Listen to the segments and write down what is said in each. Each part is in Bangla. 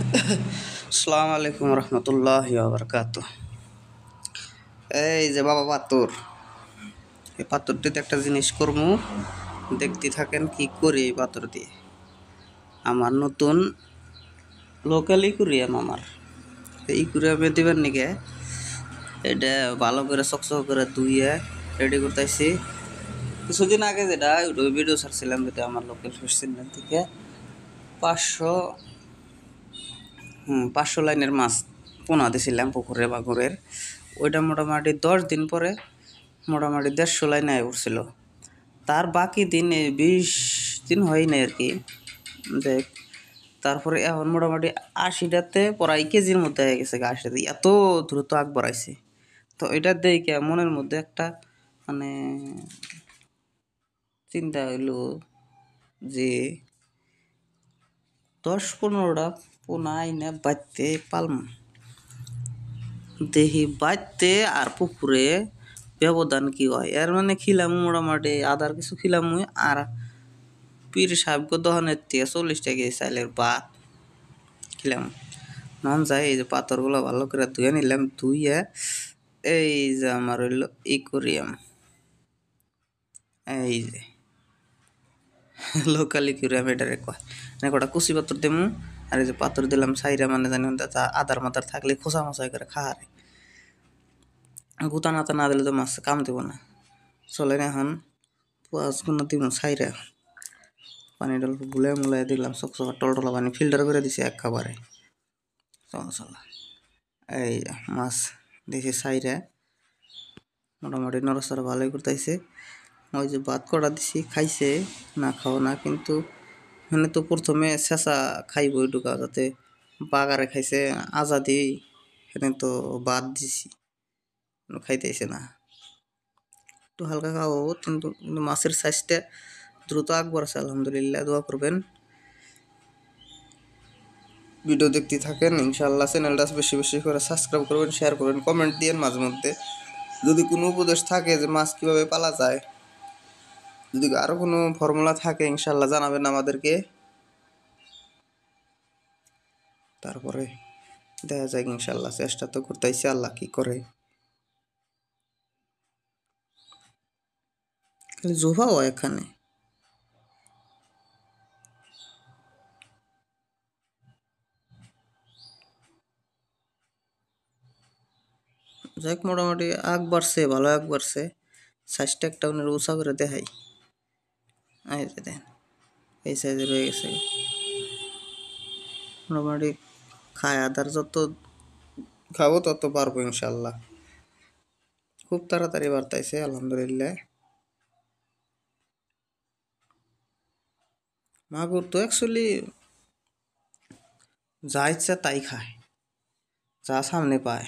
আসসালামু আলাইকুম রহমতুল্লাহি ওয়া বারাকাতুহু। এই যে বাবা পাথর, এই পাথরটিতে একটা জিনিস করমু, দেখতে থাকেন কি করি এই পাথর দিয়ে। আমার নতুন লোকাল ইকুরিয়াম, আমার এই ইকুরিয়ামে দিবেন নিকে এটা ভালো করে চকচক করে ধুইয়ে রেডি করতেছি। কিছুদিন আগে যেটা ইউটিউবে ভিডিও ছাড়ছিলাম, যেটা আমার লোকাল ফিশ চ্যানেল থেকে 500 লাইনের মাছ পোনা দিছিলাম পুকুরে বাগুরের। ওইটা মোটামুটি 10 দিন পরে মোটামুটি 150 লাইন আয় উঠছিল। তার বাকি দিন 20 দিন হয় না আর কি। দেখ, তারপরে এখন মোটামুটি 80টাতে প্রায় কেজির মধ্যে হয়ে গেছে। 80টাতে এত দ্রুত আগ বাড়াইছে। তো এটা দেখে মনের মধ্যে একটা মানে চিন্তা হইলো যে 10-15টা পোনা আইনে বাঁধতে পালম। দেখি বাঁধতে আর পুকুরে ব্যবধান কি হয়। এর মানে খিলাম মোটামুটি আদার কিছু খিলাম আর পীর সাহেব দহনের থেকে 40 টাকা কেজি চাইলের ভাত খিলাম। মন যায় এই যে পাথরগুলো ভালো করে ধুয়ে নিলাম। ধুইয়ে এই যে আমার হইলো ইকুরিয়াম, এই যে লোকাল ইকুরিয়াম এটারে কয়। কটা কুচি পাথর দেমু আর এই যে পাথর দিলাম সাইরা, মানে জানি আদার মাদার থাকলে খোসা মশাই করে খাহারে। গুতা নাতা না দিলে তো মাছ কাম দেবো না। চলে না এখন পাঁচগুলো দিব সাইরা, পানি অল্প গুলে মুলাই দিলাম, চকচকা টলটলা পানি ফিল্টার করে দিছি একেবারে। চলা এই মাছ দেখি সাইরা মোটামুটি নরসরা ভালোই করতেছে। ওই যে ভাত কটা দিছি খাইছে, না খাও না, কিন্তু মানে তো প্রথমে চেঁচা খাইব ঢুকা, যাতে বাগারে খাইছে আজাদি, এখানে তো ভাত দিছি খাইতেছে না। একটু হালকা খাওয়াবো, কিন্তু মাছের সাইজটা দ্রুত আকবর আছে আলহামদুলিল্লাহ। দোয়া করবেন, ভিডিও দেখতে থাকেন ইনশাআল্লাহ। চ্যানেলটা বেশি বেশি করে সাবস্ক্রাইব করবেন, শেয়ার করবেন, কমেন্ট দিয়েন মাঝে মধ্যে। যদি কোনো উপদেশ থাকে যে মাছ কীভাবে পালা যায়, যদি আরও কোনো ফর্মুলা থাকে ইনশাআল্লাহ জানাবেন আমাদেরকে। তারপরে দেখা যায় ইনশাআল্লাহ। চেষ্টা তো করতেইছে, আল্লাহ কি করে। খালি জোফাও এখানে যাক, মোটামুটি আগ বাড়ছে, ভালো আগ বাড়ছে। সাইজটা একটা উঁচা করে দেখাই, এই যে দেন এই সাইজে রয়ে গেছে। মোটামুটি খায় আদার যত খাবো তত পারবো ইনশাল্লাহ। খুব তাড়াতাড়ি বাড়তাইছে আলহামদুলিল্লাহ। মাগুর তো অ্যাকচুয়ালি যা ইচ্ছা তাই খায়, যা সামনে পায়।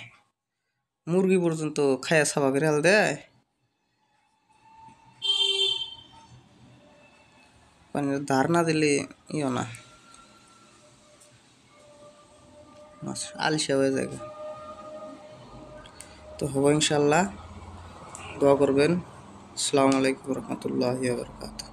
মুরগি পর্যন্ত খায়া সাবা করে হাল দেয়, পানির ধার না দিলে ইও না, মাছ আলসা হয়ে যায়। তো হবো ইনশাল্লাহ, দোয়া করবেন। আসসালামু আলাইকুম রহমতুল্লাহি ওয়া বারাকাতুহু।